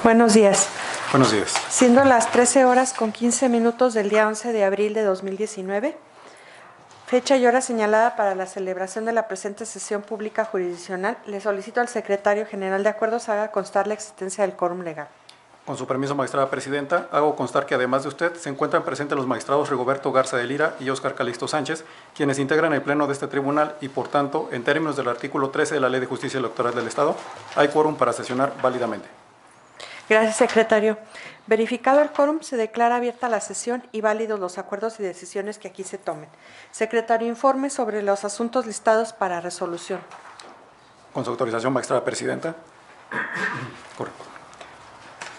Buenos días. Buenos días. Siendo las 13:15 del día 11 de abril de 2019, fecha y hora señalada para la celebración de la presente sesión pública jurisdiccional, le solicito al secretario general de acuerdos haga constar la existencia del quórum legal. Con su permiso, magistrada presidenta, hago constar que además de usted se encuentran presentes los magistrados Rigoberto Garza de Lira y Óscar Calixto Sánchez, quienes integran el pleno de este tribunal y, por tanto, en términos del artículo 13 de la Ley de Justicia Electoral del Estado, hay quórum para sesionar válidamente. Gracias, secretario. Verificado el quórum, se declara abierta la sesión y válidos los acuerdos y decisiones que aquí se tomen. Secretario, informe sobre los asuntos listados para resolución. Con su autorización, magistrada presidenta. Correcto.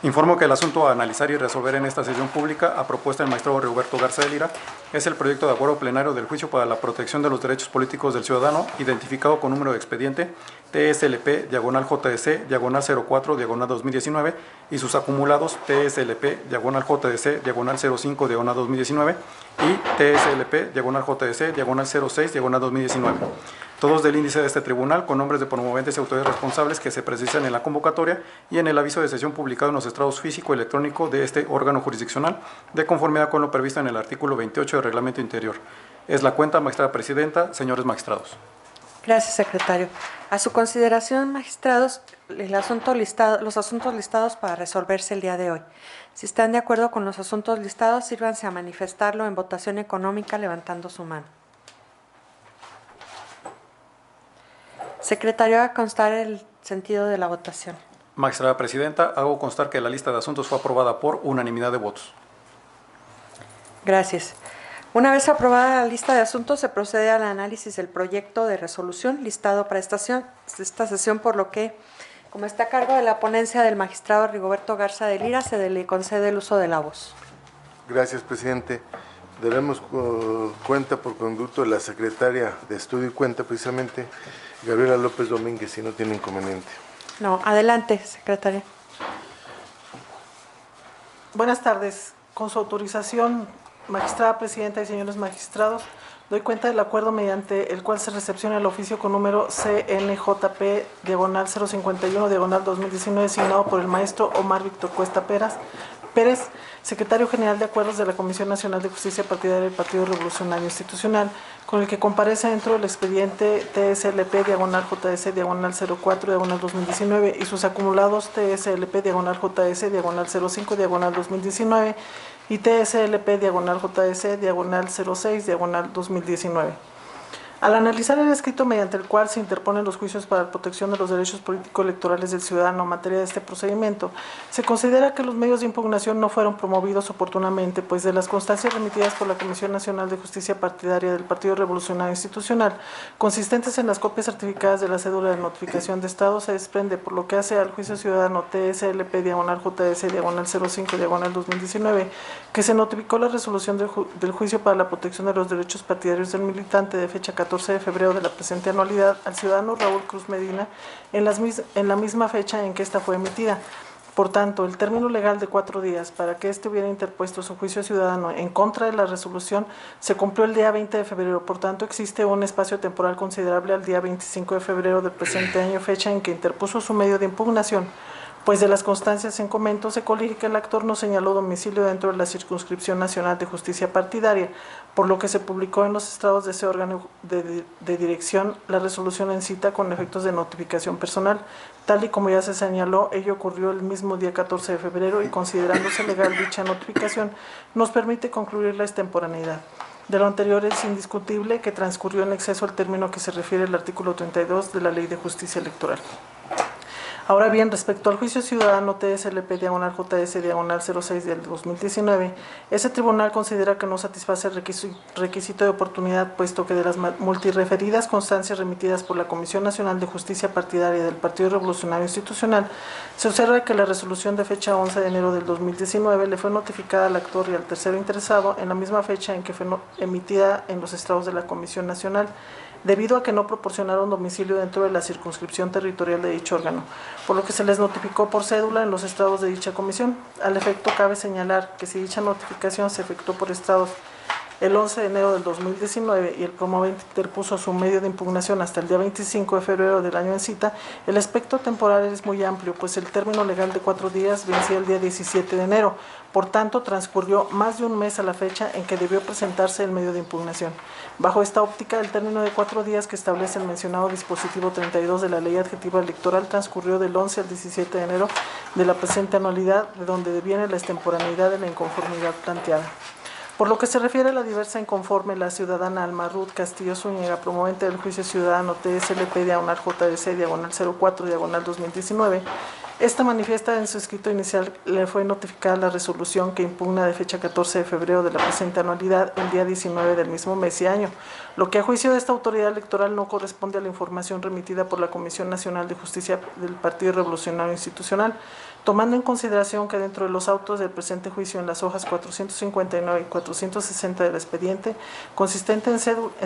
Informo que el asunto a analizar y resolver en esta sesión pública, a propuesta del magistrado Rigoberto Garza de Lira, es el proyecto de acuerdo plenario del juicio para la protección de los derechos políticos del ciudadano, identificado con número de expediente TSLP/04/2019 y sus acumulados TSLP/JDC/05/2019 y TSLP/JDC/06/2019. Todos del índice de este tribunal, con nombres de promoventes y autoridades responsables que se precisan en la convocatoria y en el aviso de sesión publicado en los estrados físico y electrónico de este órgano jurisdiccional, de conformidad con lo previsto en el artículo 28 del Reglamento Interior. Es la cuenta, magistrada presidenta, señores magistrados. Gracias, secretario. A su consideración, magistrados, los asuntos listados para resolverse el día de hoy. Si están de acuerdo con los asuntos listados, sírvanse a manifestarlo en votación económica levantando su mano. Secretario, haga constar el sentido de la votación. Magistrada presidenta, hago constar que la lista de asuntos fue aprobada por unanimidad de votos. Gracias. Una vez aprobada la lista de asuntos, se procede al análisis del proyecto de resolución listado para esta sesión, por lo que, como está a cargo de la ponencia del magistrado Rigoberto Garza de Lira, se le concede el uso de la voz. Gracias, presidente. Daremos cuenta por conducto de la secretaria de Estudio y Cuenta, precisamente, Gabriela López Domínguez, si no tiene inconveniente. No, adelante, secretaria. Buenas tardes. Con su autorización, magistrada presidenta y señores magistrados, doy cuenta del acuerdo mediante el cual se recepciona el oficio con número CNJP/051/2019, signado por el maestro Omar Víctor Cuesta Pérez, secretario general de Acuerdos de la Comisión Nacional de Justicia Partidaria del Partido Revolucionario Institucional, con el que comparece dentro del expediente TSLP/JDC/04/2019 y sus acumulados TSLP/JS/05/2019 y TSLP/JS/06/2019. Al analizar el escrito mediante el cual se interponen los juicios para la protección de los derechos político-electorales del ciudadano en materia de este procedimiento, se considera que los medios de impugnación no fueron promovidos oportunamente, pues de las constancias remitidas por la Comisión Nacional de Justicia Partidaria del Partido Revolucionario Institucional, consistentes en las copias certificadas de la cédula de notificación de Estado, se desprende, por lo que hace al juicio ciudadano TSLP/JS/05/2019, que se notificó la resolución del juicio para la protección de los derechos partidarios del militante de fecha 14 de febrero de la presente anualidad al ciudadano Raúl Cruz Medina en la misma fecha en que ésta fue emitida. Por tanto, el término legal de 4 días para que éste hubiera interpuesto su juicio ciudadano en contra de la resolución se cumplió el día 20 de febrero. Por tanto, existe un espacio temporal considerable al día 25 de febrero del presente año, fecha en que interpuso su medio de impugnación, pues de las constancias en comento se colige que el actor no señaló domicilio dentro de la Circunscripción Nacional de Justicia Partidaria, por lo que se publicó en los estados de ese órgano de dirección la resolución en cita con efectos de notificación personal. Tal y como ya se señaló, ello ocurrió el mismo día 14 de febrero y, considerándose legal dicha notificación, nos permite concluir la extemporaneidad. De lo anterior es indiscutible que transcurrió en exceso el término que se refiere al artículo 32 de la Ley de Justicia Electoral. Ahora bien, respecto al juicio ciudadano TSLP/JS/06 del 2019, ese tribunal considera que no satisface el requisito de oportunidad, puesto que de las multireferidas constancias remitidas por la Comisión Nacional de Justicia Partidaria del Partido Revolucionario Institucional, se observa que la resolución de fecha 11 de enero del 2019 le fue notificada al actor y al tercero interesado en la misma fecha en que fue emitida en los estados de la Comisión Nacional, debido a que no proporcionaron domicilio dentro de la circunscripción territorial de dicho órgano, por lo que se les notificó por cédula en los estados de dicha comisión. Al efecto, cabe señalar que si dicha notificación se efectuó por estados el 11 de enero del 2019 y el promovente interpuso su medio de impugnación hasta el día 25 de febrero del año en cita, el aspecto temporal es muy amplio, pues el término legal de 4 días vencía el día 17 de enero. Por tanto, transcurrió más de un mes a la fecha en que debió presentarse el medio de impugnación. Bajo esta óptica, el término de 4 días que establece el mencionado dispositivo 32 de la Ley Adjetiva Electoral transcurrió del 11 al 17 de enero de la presente anualidad, de donde deviene la extemporaneidad de la inconformidad planteada. Por lo que se refiere a la diversa inconforme, la ciudadana Alma Ruth Castillo Zúñiga, promovente del juicio ciudadano TSLP/JDC/04/2019, esta manifiesta en su escrito inicial le fue notificada la resolución que impugna de fecha 14 de febrero de la presente anualidad el día 19 del mismo mes y año, lo que a juicio de esta autoridad electoral no corresponde a la información remitida por la Comisión Nacional de Justicia del Partido Revolucionario Institucional, tomando en consideración que dentro de los autos del presente juicio en las hojas 459 y 460 del expediente, consistente en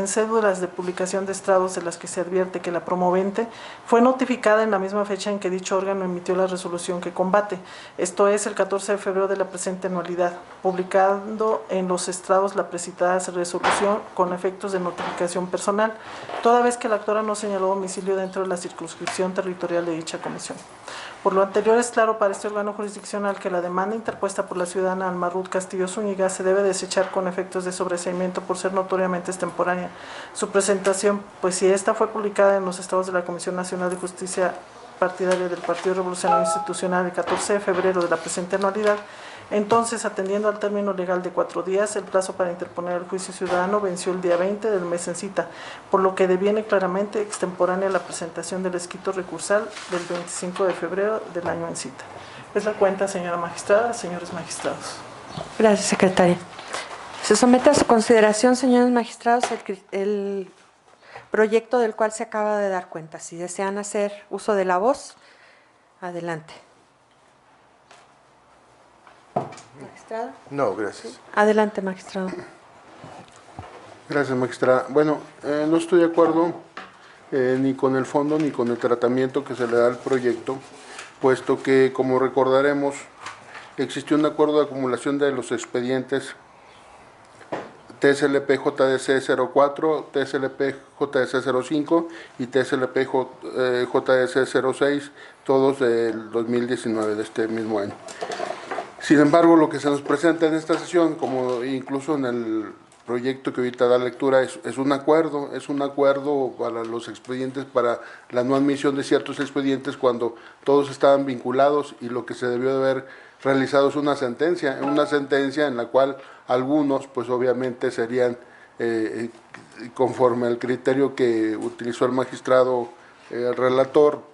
cédulas de publicación de estrados de las que se advierte que la promovente fue notificada en la misma fecha en que dicho órgano emitió la resolución que combate, esto es el 14 de febrero de la presente anualidad, publicando en los estrados la precitada resolución con efectos de notificación personal, toda vez que la actora no señaló domicilio dentro de la circunscripción territorial de dicha comisión. Por lo anterior, es claro para este órgano jurisdiccional que la demanda interpuesta por la ciudadana Alma Ruth Castillo Zúñiga se debe desechar con efectos de sobreseimiento por ser notoriamente extemporánea su presentación, pues si esta fue publicada en los estados de la Comisión Nacional de Justicia Partidaria del Partido Revolucionario Institucional el 14 de febrero de la presente anualidad, entonces, atendiendo al término legal de 4 días, el plazo para interponer el juicio ciudadano venció el día 20 del mes en cita, por lo que deviene claramente extemporánea la presentación del escrito recursal del 25 de febrero del año en cita. Es la cuenta, señora magistrada, señores magistrados. Gracias, secretaria. Se somete a su consideración, señores magistrados, el proyecto del cual se acaba de dar cuenta. Si desean hacer uso de la voz, adelante. ¿Magistrado? No, gracias. Adelante, magistrado. Gracias, magistrada. Bueno, no estoy de acuerdo ni con el fondo ni con el tratamiento que se le da al proyecto, puesto que, como recordaremos, existió un acuerdo de acumulación de los expedientes TSLP JDC 04, TSLP JDC 05 y TSLP JDC 06, todos del 2019, de este mismo año. Sin embargo, lo que se nos presenta en esta sesión, como incluso en el proyecto que ahorita da lectura, es un acuerdo para los expedientes, para la no admisión de ciertos expedientes cuando todos estaban vinculados, y lo que se debió de haber realizado es una sentencia en la cual algunos, pues obviamente serían conforme al criterio que utilizó el magistrado relator,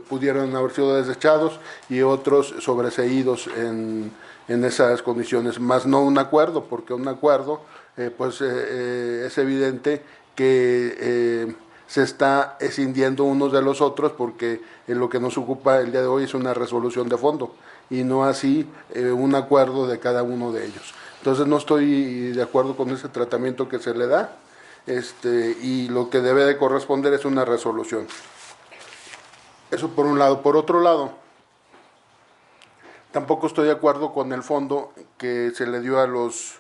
pudieron haber sido desechados y otros sobreseídos en esas condiciones, más no un acuerdo, porque un acuerdo es evidente que se está escindiendo unos de los otros, porque lo que nos ocupa el día de hoy es una resolución de fondo y no así un acuerdo de cada uno de ellos. Entonces no estoy de acuerdo con ese tratamiento que se le da, y lo que debe de corresponder es una resolución. Eso por un lado. Por otro lado, tampoco estoy de acuerdo con el fondo que se le dio a los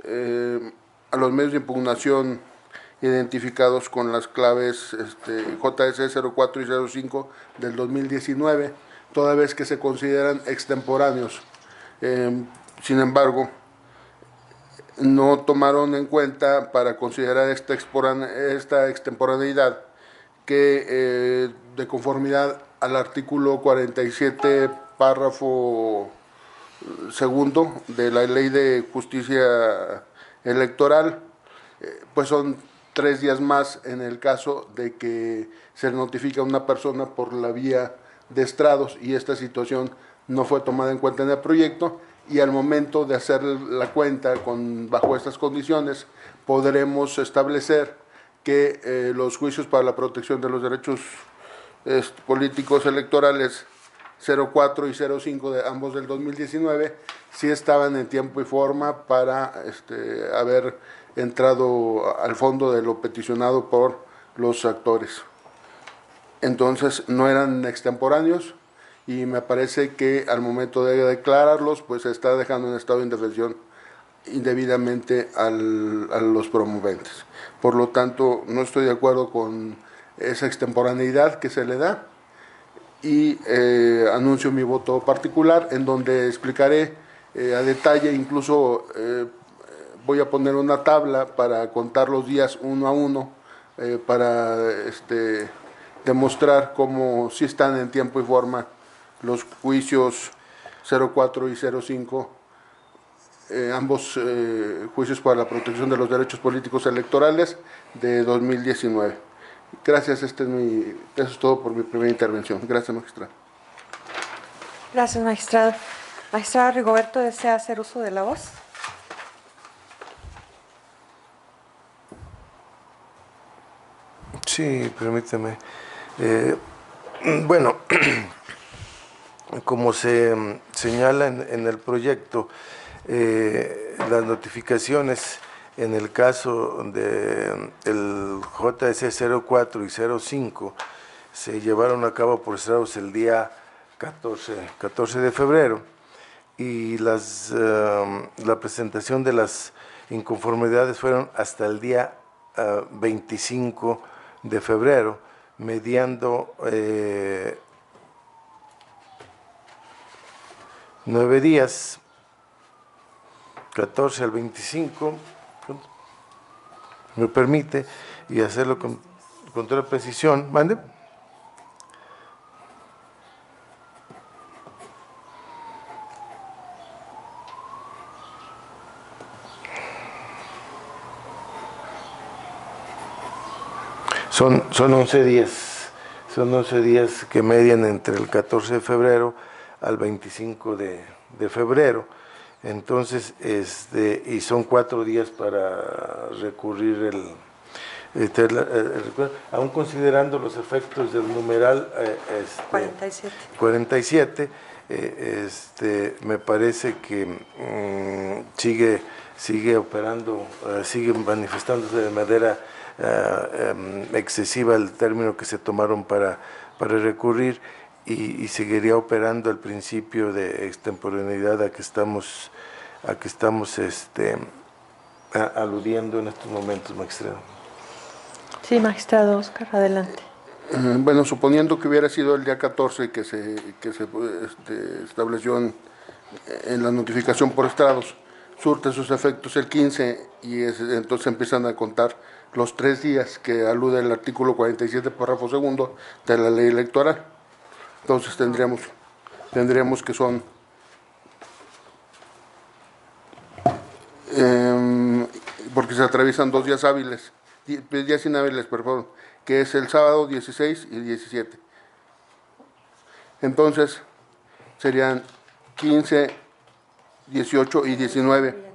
medios de impugnación identificados con las claves JDC 04 y 05 del 2019, toda vez que se consideran extemporáneos. Sin embargo, no tomaron en cuenta para considerar esta extemporaneidad que de conformidad al artículo 47, párrafo segundo de la Ley de Justicia Electoral, pues son 3 días más en el caso de que se notifica a una persona por la vía de estrados, y esta situación no fue tomada en cuenta en el proyecto, y al momento de hacer la cuenta bajo estas condiciones podremos establecer que los juicios para la protección de los derechos políticos electorales 04 y 05 de ambos del 2019 sí estaban en tiempo y forma para haber entrado al fondo de lo peticionado por los actores. Entonces no eran extemporáneos, y me parece que al momento de declararlos pues se está dejando en estado de indefensión indebidamente a los promoventes. Por lo tanto, no estoy de acuerdo con esa extemporaneidad que se le da y anuncio mi voto particular, en donde explicaré a detalle, incluso voy a poner una tabla para contar los días uno a uno, para demostrar cómo sí están en tiempo y forma los juicios 04 y 05, ambos juicios para la protección de los derechos políticos electorales de 2019. Gracias, eso es todo por mi primera intervención. Gracias, magistrado. Gracias, magistrado. Magistrado Rigoberto, ¿desea hacer uso de la voz? Sí, permíteme. Bueno, como se señala en el proyecto, las notificaciones en el caso del JS 04 y 05 se llevaron a cabo por estrados el día 14 de febrero y la presentación de las inconformidades fueron hasta el día 25 de febrero, mediando 9 días, 14 al 25, me permite, y hacerlo con toda precisión. ¿Mande? Son 11 días, que median entre el 14 de febrero al 25 de febrero. Entonces, y son 4 días para recurrir aún considerando los efectos del numeral 47, me parece que sigue operando, sigue manifestándose de manera excesiva el término que se tomaron para recurrir y seguiría operando el principio de extemporaneidad a que estamos aludiendo en estos momentos, magistrado. Sí, magistrado Oscar, adelante. Bueno, suponiendo que hubiera sido el día 14 que se estableció en la notificación por estrados, surte sus efectos el 15 y entonces empiezan a contar los 3 días que alude el artículo 47, párrafo segundo de la ley electoral. Entonces tendríamos que son porque se atraviesan 2 días hábiles, días inhábiles, perdón, que es el sábado 16 y 17. Entonces serían 15, 18 y 19.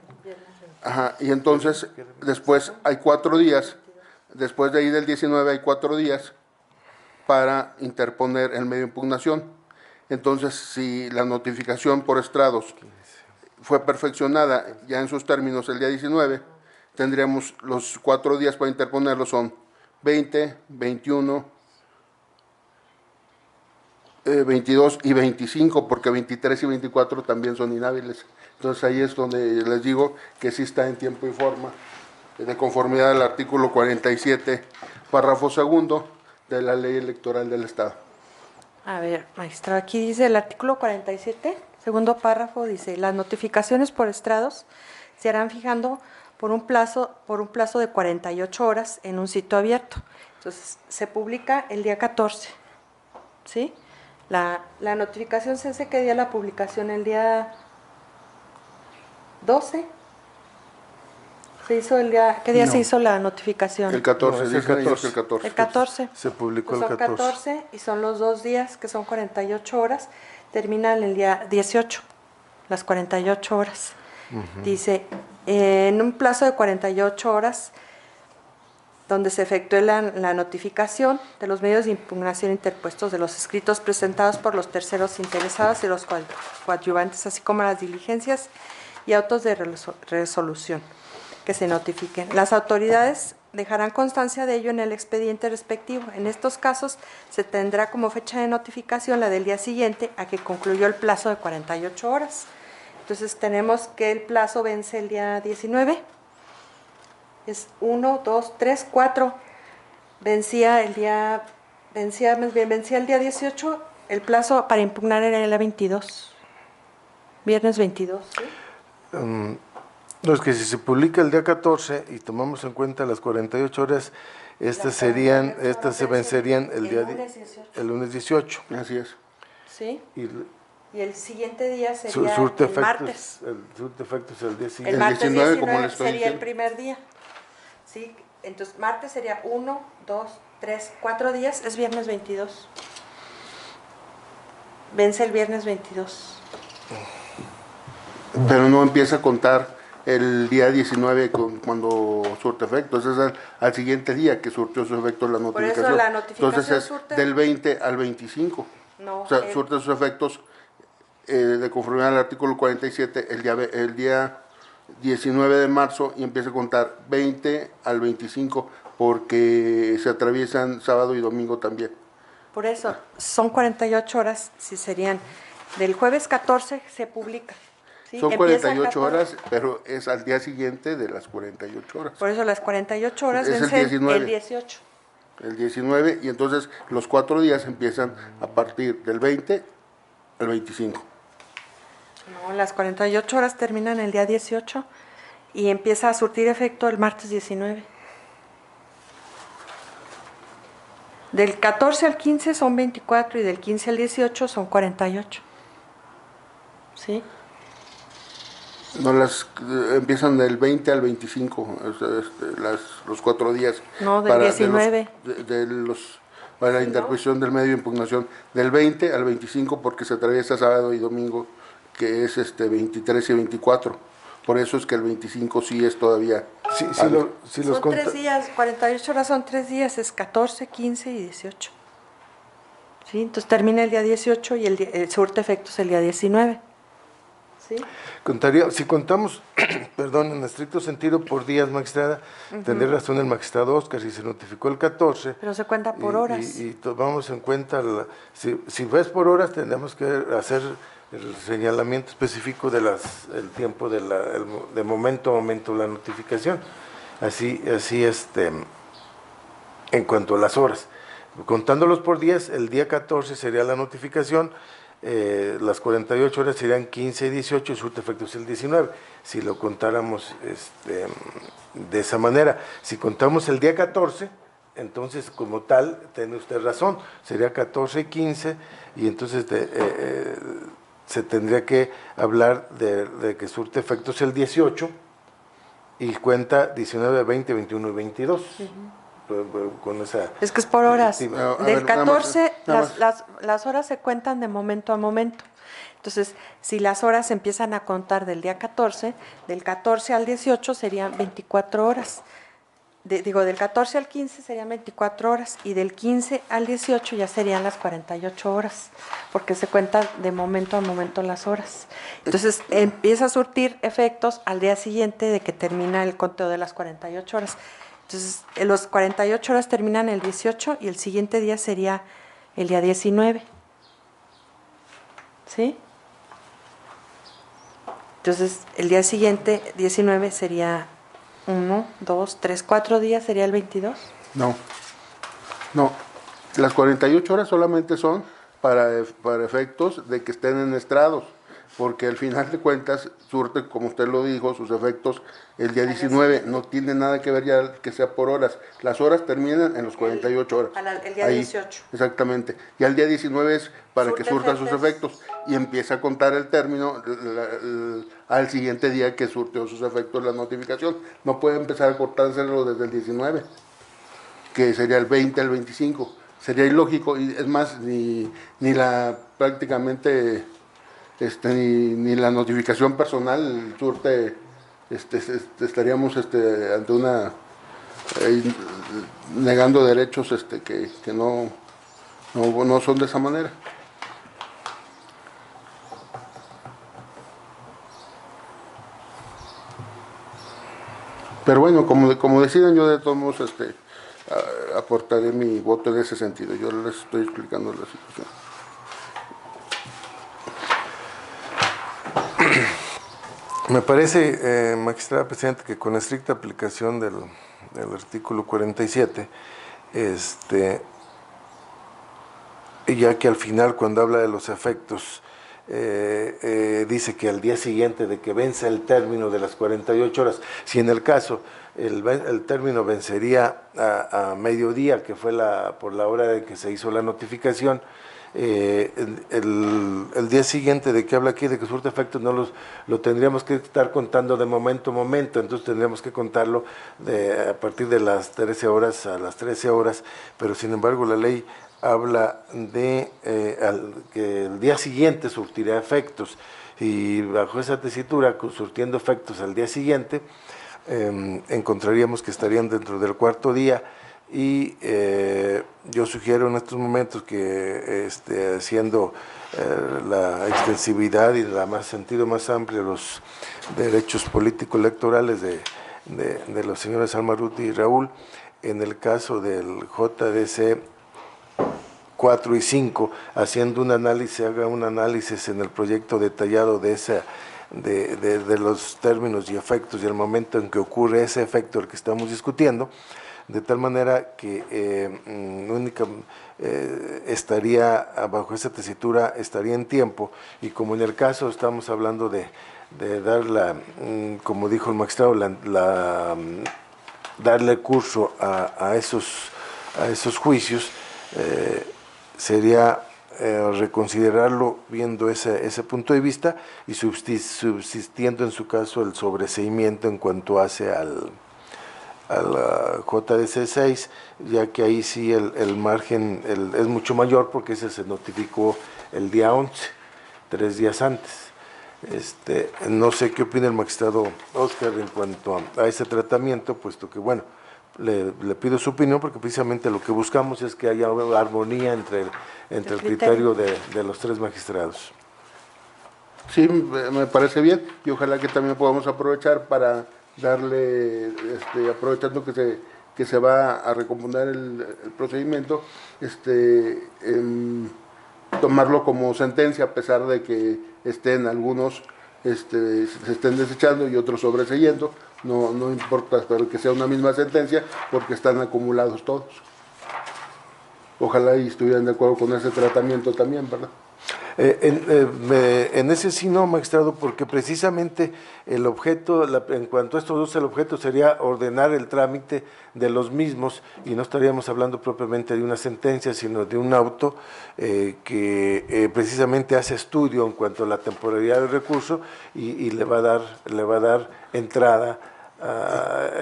Ajá, y entonces después hay 4 días, después de ahí del 19 hay 4 días para interponer el medio de impugnación. Entonces, si la notificación por estrados fue perfeccionada ya en sus términos el día 19, tendríamos los 4 días para interponerlo, son 20, 21, 22 y 25, porque 23 y 24 también son inhábiles. Entonces ahí es donde les digo que sí está en tiempo y forma, de conformidad al artículo 47, párrafo segundo de la Ley Electoral del Estado. A ver, magistrado, aquí dice el artículo 47, segundo párrafo, dice: las notificaciones por estrados se harán fijando por un plazo de 48 horas en un sitio abierto. Entonces, se publica el día 14, ¿sí? La notificación se hace, ¿qué día la publicación? El día 12. ¿Qué día se hizo la notificación? El 14, No, es dicen el ellos que 14. el 14. El 14. Se publicó Pues el son 14. y son los 2 días, que son 48 horas, terminan el día 18, las 48 horas. Dice, en un plazo de 48 horas, donde se efectúe la notificación de los medios de impugnación interpuestos, de los escritos presentados por los terceros interesados y los coadyuvantes, así como las diligencias y autos de resolución que se notifiquen. Las autoridades dejarán constancia de ello en el expediente respectivo. En estos casos se tendrá como fecha de notificación la del día siguiente a que concluyó el plazo de 48 horas. Entonces tenemos que el plazo vence el día 19. Es 1, 2, 3, 4. Vencía el día 18. El plazo para impugnar era el 22. Viernes 22, ¿sí? No, es que si se publica el día 14 y tomamos en cuenta las 48 horas, estas se vencerían el lunes 18. Así es. ¿Sí? Y Y el siguiente día sería surte el martes. efectos, el surte efectos el día El siguiente. martes 19, como 19 le estoy sería el diciendo. primer día. ¿Sí? Entonces, martes sería 1, 2, 3, 4 días. Es viernes 22. Vence el viernes 22. Pero no empieza a contar el día 19 cuando surte efectos, es al siguiente día que surtió su efecto la Por notificación. eso la notificación Entonces es surte- del 20 al 25. No, O sea, surte sus efectos de conformidad al artículo 47 el día 19 de marzo y empieza a contar 20 al 25 porque se atraviesan sábado y domingo también. por eso son 48 horas, si serían del jueves 14 se publica. ¿sí? Son Empieza 48 14. horas, pero es al día siguiente de las 48 horas. Por eso las 48 horas Es el vencen 19. el 18. El 19 y entonces los 4 días empiezan a partir del 20 al 25. No, las 48 horas terminan el día 18 y empieza a surtir efecto el martes 19. Del 14 al 15 son 24 y del 15 al 18 son 48. ¿Sí? No, empiezan del 20 al 25, los 4 días. No, del 19. Para la Sí, interposición del medio de impugnación, del 20 al 25 porque se atraviesa sábado y domingo, que es 23 y 24. Por eso es que el 25 sí es todavía. Si Son 3 días, 48 horas son 3 días, es 14, 15 y 18. ¿Sí? Entonces termina el día 18 y el surte efectos el día 19. ¿Sí? si contamos, perdón, en estricto sentido por días, magistrada, tendría razón el magistrado Oscar, si se notificó el 14. Pero se cuenta por horas. Y tomamos en cuenta, si ves por horas, tendremos que hacer el señalamiento específico del tiempo de momento a momento la notificación. Así en cuanto a las horas. Contándolos por días, el día 14 sería la notificación, las 48 horas serían 15 y 18 y surte efectos el 19, si lo contáramos de esa manera. Si contamos el día 14, entonces como tal, tiene usted razón, sería 14 y 15 y entonces se tendría que hablar de que surte efectos el 18 y cuenta 19, 20, 21 y 22. Con esa Es que es por horas. A Del ver, 14, nada más. las horas se cuentan de momento a momento. Entonces, si las horas se empiezan a contar del día 14, del 14 al 18 serían 24 horas. Del 14 al 15 serían 24 horas y del 15 al 18 ya serían las 48 horas, porque se cuentan de momento a momento las horas. Entonces, empieza a surtir efectos al día siguiente de que termina el conteo de las 48 horas. Entonces, los 48 horas terminan el 18 y el siguiente día sería el día 19. ¿Sí? Entonces, el día siguiente, 19, sería 1, 2, 3, 4 días, sería el 22. No. Las 48 horas solamente son para efectos de que estén en estrados, porque al final de cuentas surte, como usted lo dijo, sus efectos el día 19, no tiene nada que ver ya que sea por horas. Las horas terminan en los 48 horas. El día 18. Exactamente. Y al día 19 es para Surte que surtan sus efectos. efectos y empieza a contar el término al siguiente día que surtió sus efectos la notificación. No puede empezar a cortárselo desde el 19, que sería el 20 al 25. Sería ilógico y es más, ni prácticamente ni la notificación personal surte, estaríamos ante una negando derechos que no son de esa manera. Pero bueno, como decidan, yo de todos modos aportaré mi voto en ese sentido. Yo les estoy explicando la situación. Me parece, magistrada presidenta, que con estricta aplicación del artículo 47, ya que al final, cuando habla de los efectos, dice que al día siguiente de que vence el término de las 48 horas, si en el caso el término vencería a mediodía, que fue por la hora de que se hizo la notificación, el día siguiente de que habla aquí de que surte efectos lo tendríamos que estar contando de momento a momento, entonces tendríamos que contarlo a partir de las 13 horas a las 13 horas, pero sin embargo la ley habla de que el día siguiente surtirá efectos, y bajo esa tesitura, surtiendo efectos al día siguiente, encontraríamos que estarían dentro del cuarto día. Y yo sugiero en estos momentos que haciendo la extensividad y el sentido más amplio de los derechos político-electorales de los señores Alma Ruti y Raúl, en el caso del JDC 4 y 5, haciendo un análisis, haga un análisis en el proyecto detallado de los términos y efectos y el momento en que ocurre ese efecto del que estamos discutiendo, de tal manera que estaría bajo esa tesitura, estaría en tiempo, y como en el caso estamos hablando de dar como dijo el magistrado, darle curso a esos juicios, sería reconsiderarlo viendo ese punto de vista y subsistiendo en su caso el sobreseimiento en cuanto hace al JDC 6, ya que ahí sí el margen es mucho mayor, porque ese se notificó el día 11, 3 días antes. No sé qué opina el magistrado Oscar en cuanto a ese tratamiento, puesto que, bueno, le pido su opinión, porque precisamente lo que buscamos es que haya armonía entre el criterio de los tres magistrados. Sí, me parece bien, y ojalá que también podamos aprovechar para darle, aprovechando que se va a recomponer el procedimiento, tomarlo como sentencia, a pesar de que estén algunos se estén desechando y otros sobreseyendo, no importa, pero que sea una misma sentencia, porque están acumulados todos. Ojalá y estuvieran de acuerdo con ese tratamiento también, ¿verdad? En ese sí no, magistrado, porque precisamente el objeto, en cuanto a estos dos, el objeto sería ordenar el trámite de los mismos, y no estaríamos hablando propiamente de una sentencia, sino de un auto que precisamente hace estudio en cuanto a la temporalidad del recurso y le va a dar entrada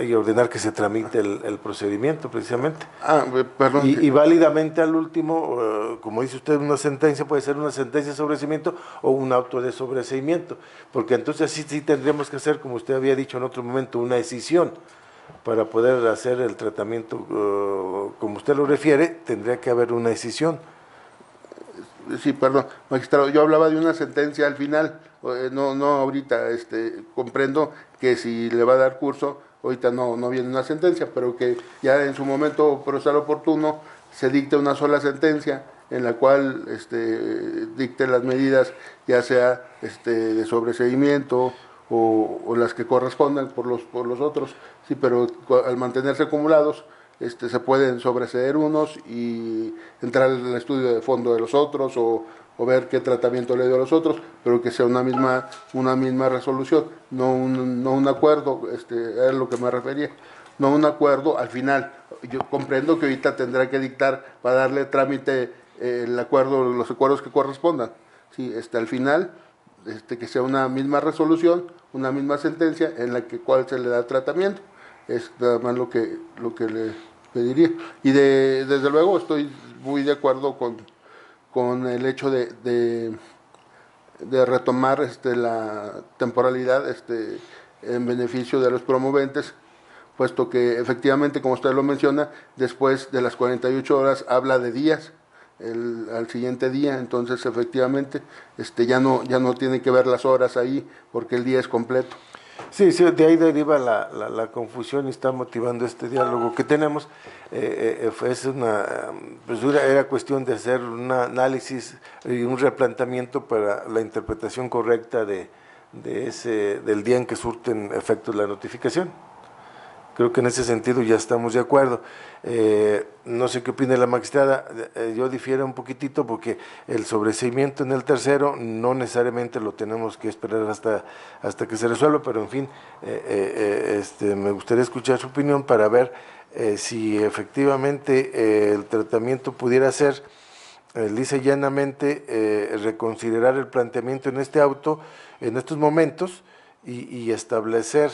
y ordenar que se tramite el procedimiento, precisamente. Perdón. Y válidamente al último, como dice usted, una sentencia puede ser una sentencia de sobreseimiento o un auto de sobreseimiento, porque entonces sí tendríamos que hacer, como usted había dicho en otro momento, una decisión para poder hacer el tratamiento, como usted lo refiere, tendría que haber una decisión. Sí, perdón, magistrado, yo hablaba de una sentencia al final, no ahorita, comprendo que si le va a dar curso, ahorita no viene una sentencia, pero que ya en su momento procesal oportuno se dicte una sola sentencia en la cual dicte las medidas, ya sea de sobreseimiento o las que correspondan por los otros, sí, pero al mantenerse acumulados, se pueden sobreseer unos y entrar al estudio de fondo de los otros o ver qué tratamiento le dio a los otros, pero que sea una misma resolución, no un acuerdo, es lo que me refería, no un acuerdo al final. Yo comprendo que ahorita tendrá que dictar para darle trámite los acuerdos que correspondan, sí, al final, que sea una misma resolución, una misma sentencia en la cual se le da tratamiento. Es nada más lo que le pediría. Y desde luego estoy muy de acuerdo con el hecho de retomar la temporalidad en beneficio de los promoventes, puesto que efectivamente, como usted lo menciona, después de las 48 horas habla de días, al siguiente día, entonces efectivamente ya no tiene que ver las horas ahí, porque el día es completo. Sí, de ahí deriva la confusión y está motivando este diálogo que tenemos. Era cuestión de hacer un análisis y un replanteamiento para la interpretación correcta de del día en que surten efectos la notificación. Creo que en ese sentido ya estamos de acuerdo. No sé qué opina la magistrada, yo difiero un poquitito porque el sobreseimiento en el tercero no necesariamente lo tenemos que esperar hasta que se resuelva, pero en fin, me gustaría escuchar su opinión para ver si efectivamente el tratamiento pudiera ser lisa y llanamente reconsiderar el planteamiento en este auto en estos momentos y establecer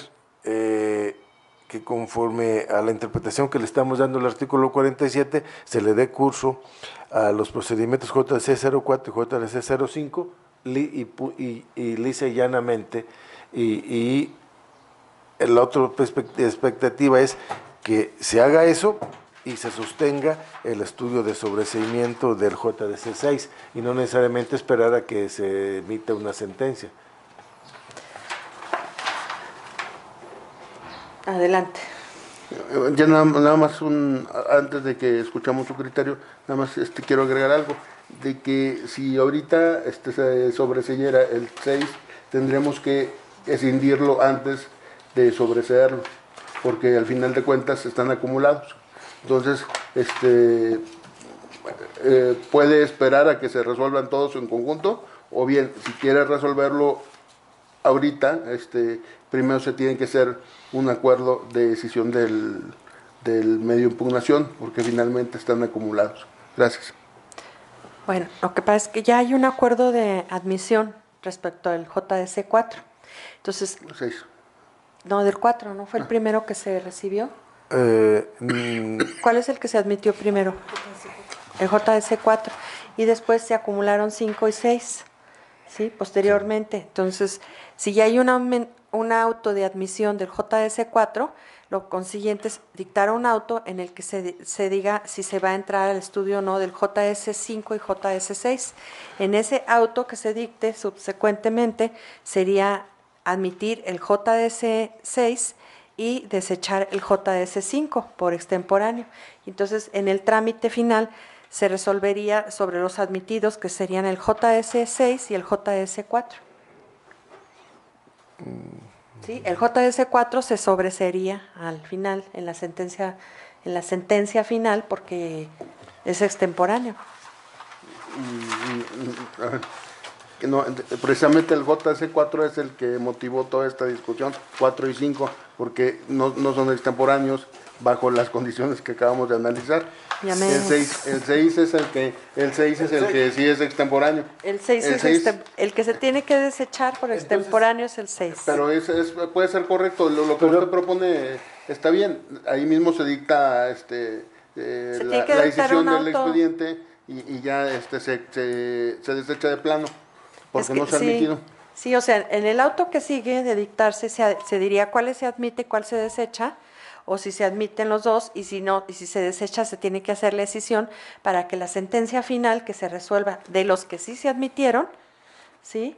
que conforme a la interpretación que le estamos dando al artículo 47, se le dé curso a los procedimientos JC 04 y JC 05 y lisa y llanamente. Y la otra expectativa es que se haga eso y se sostenga el estudio de sobreseimiento del JDC 6 y no necesariamente esperar a que se emita una sentencia. Adelante. Ya nada más antes de que escuchamos su criterio, nada más quiero agregar algo, de que si ahorita se sobreseyera el 6, tendríamos que escindirlo antes de sobreseerlo, porque al final de cuentas están acumulados. Entonces, puede esperar a que se resuelvan todos en conjunto, o bien, si quiere resolverlo ahorita, primero se tiene que hacer un acuerdo de decisión del medio de impugnación, porque finalmente están acumulados. Gracias. Bueno, lo que pasa es que ya hay un acuerdo de admisión respecto al JDC 4. Entonces, 6. no, del 4, ¿no? ¿Fue el primero que se recibió? ¿Cuál es el que se admitió primero? El JDC 4. Y después se acumularon 5 y 6, ¿sí? Posteriormente. Entonces, si ya hay un auto de admisión del JDC 4, lo consiguiente es dictar un auto en el que se diga si se va a entrar al estudio o no del JS 5 y JS 6. En ese auto que se dicte subsecuentemente sería admitir el JS 6 y desechar el JS 5 por extemporáneo. Entonces, en el trámite final se resolvería sobre los admitidos, que serían el JS 6 y el JS 4. ¿Sí? El JS 4 se sobreseería al final, en la sentencia final, porque es extemporáneo. No, precisamente el JS 4 es el que motivó toda esta discusión, 4 y 5, porque no son extemporáneos bajo las condiciones que acabamos de analizar. El 6 es el que sí es extemporáneo. El 6 el que se tiene que desechar por extemporáneo es el 6. Pero puede ser correcto, lo que usted propone está bien, ahí mismo se dicta la decisión del expediente y ya se desecha de plano, porque no se ha admitido. Sí, o sea, en el auto que sigue de dictarse se diría cuál se admite, cuál se desecha, o si se admiten los dos, y si no, y si se desecha, se tiene que hacer la decisión para que la sentencia final que se resuelva de los que sí se admitieron, ¿sí?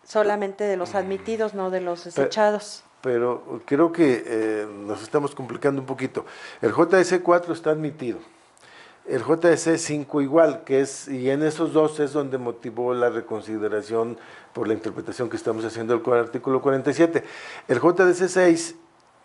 Solamente de los admitidos, no de los desechados. Pero creo que nos estamos complicando un poquito. El JS 4 está admitido. El JS 5 igual, y en esos dos es donde motivó la reconsideración por la interpretación que estamos haciendo del artículo 47. El JS 6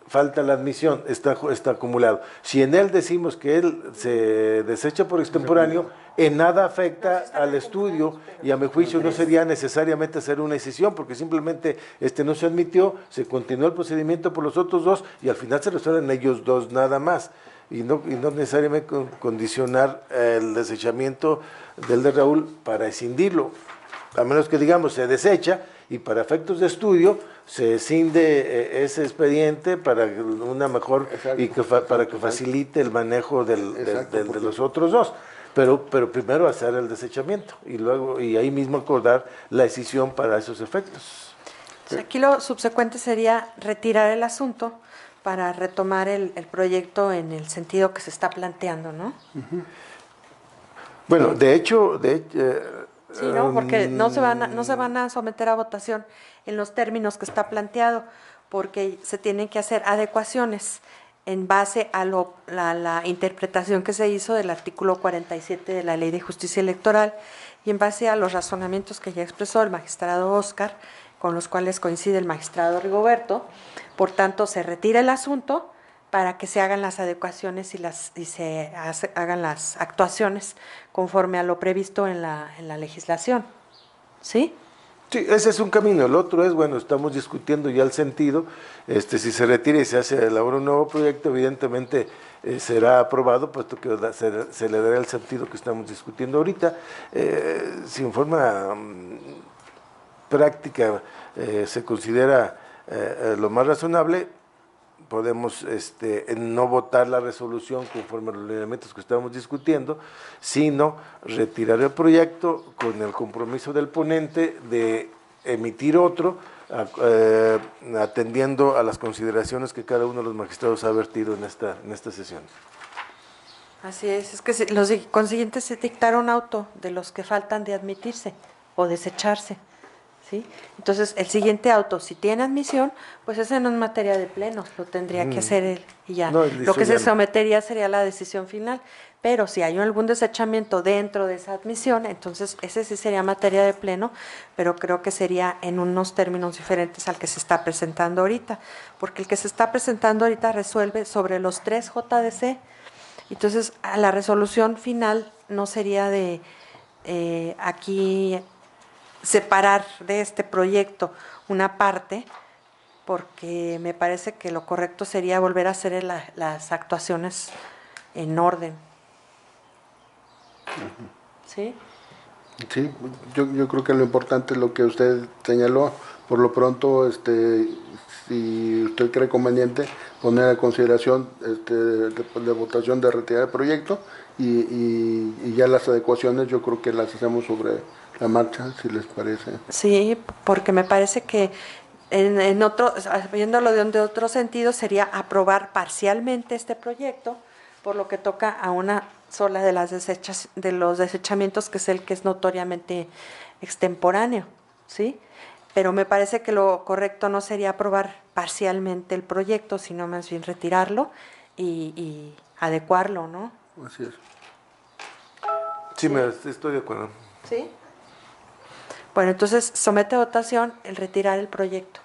falta la admisión, está acumulado. Si en él decimos que él se desecha por extemporáneo, en nada afecta al estudio y a mi juicio no sería necesariamente hacer una decisión, porque simplemente no se admitió, se continuó el procedimiento por los otros dos y al final se resuelven ellos dos nada más. Y no necesariamente condicionar el desechamiento del de Raúl para escindirlo, a menos que digamos se desecha y para efectos de estudio se escinde ese expediente para una mejor y para que facilite el manejo de los otros dos. Pero primero hacer el desechamiento y ahí mismo acordar la decisión para esos efectos. Entonces, aquí lo subsecuente sería retirar el asunto para retomar el proyecto en el sentido que se está planteando, ¿no? Bueno, de hecho sí, ¿no? Porque no se van a someter a votación en los términos que está planteado, porque se tienen que hacer adecuaciones en base a la interpretación que se hizo del artículo 47 de la Ley de Justicia Electoral y en base a los razonamientos que ya expresó el magistrado Oscar con los cuales coincide el magistrado Rigoberto. Por tanto, se retira el asunto para que se hagan las adecuaciones y se hagan las actuaciones conforme a lo previsto en la legislación. ¿Sí? Sí, ese es un camino. El otro es, bueno, estamos discutiendo ya el sentido. Si se retira y se elabora un nuevo proyecto, evidentemente será aprobado, puesto que se le dará el sentido que estamos discutiendo ahorita. Si en forma práctica se considera lo más razonable, podemos no votar la resolución conforme a los lineamientos que estamos discutiendo, sino retirar el proyecto con el compromiso del ponente de emitir otro, atendiendo a las consideraciones que cada uno de los magistrados ha vertido en esta sesión. Así es que los consiguientes se dictaron auto de los que faltan de admitirse o desecharse. ¿Sí? Entonces, el siguiente auto, si tiene admisión, pues ese no es materia de pleno, lo tendría que hacer él y ya. No, lo que se sometería sería la decisión final, pero si hay algún desechamiento dentro de esa admisión, entonces ese sí sería materia de pleno, pero creo que sería en unos términos diferentes al que se está presentando ahorita, porque el que se está presentando ahorita resuelve sobre los 3 JDC, entonces a la resolución final no sería de aquí separar de este proyecto una parte, porque me parece que lo correcto sería volver a hacer las actuaciones en orden. ¿Sí? Sí, yo creo que lo importante es lo que usted señaló. Por lo pronto, si usted cree conveniente, poner a consideración de votación de retirar el proyecto y ya las adecuaciones yo creo que las hacemos sobre la marcha, si les parece. Sí, porque me parece que viéndolo de otro sentido, sería aprobar parcialmente este proyecto, por lo que toca a una sola de los desechamientos, que es el que es notoriamente extemporáneo, ¿sí? Pero me parece que lo correcto no sería aprobar parcialmente el proyecto, sino más bien retirarlo y adecuarlo, ¿no? Así es. Sí, estoy de acuerdo. ¿Sí? Bueno, entonces somete a votación el retirar el proyecto.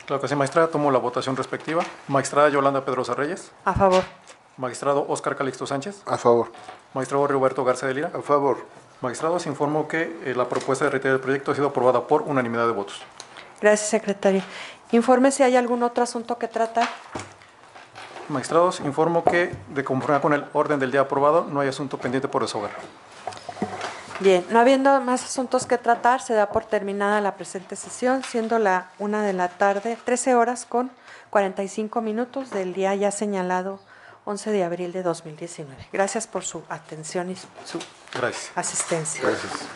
Claro que sí, magistrada. Tomo la votación respectiva. Magistrada Yolanda Pedrosa Reyes. A favor. Magistrado Óscar Calixto Sánchez. A favor. Magistrado Rigoberto Garza de Lira. A favor. Magistrados, informo que la propuesta de retirar el proyecto ha sido aprobada por unanimidad de votos. Gracias, secretario. Informe si hay algún otro asunto que tratar. Magistrados, informo que, de conformidad con el orden del día aprobado, no hay asunto pendiente por desahogar. Bien, no habiendo más asuntos que tratar, se da por terminada la presente sesión, siendo la 1 de la tarde, 13 horas con 45 minutos del día ya señalado 11 de abril de 2019. Gracias por su atención y su asistencia. Gracias.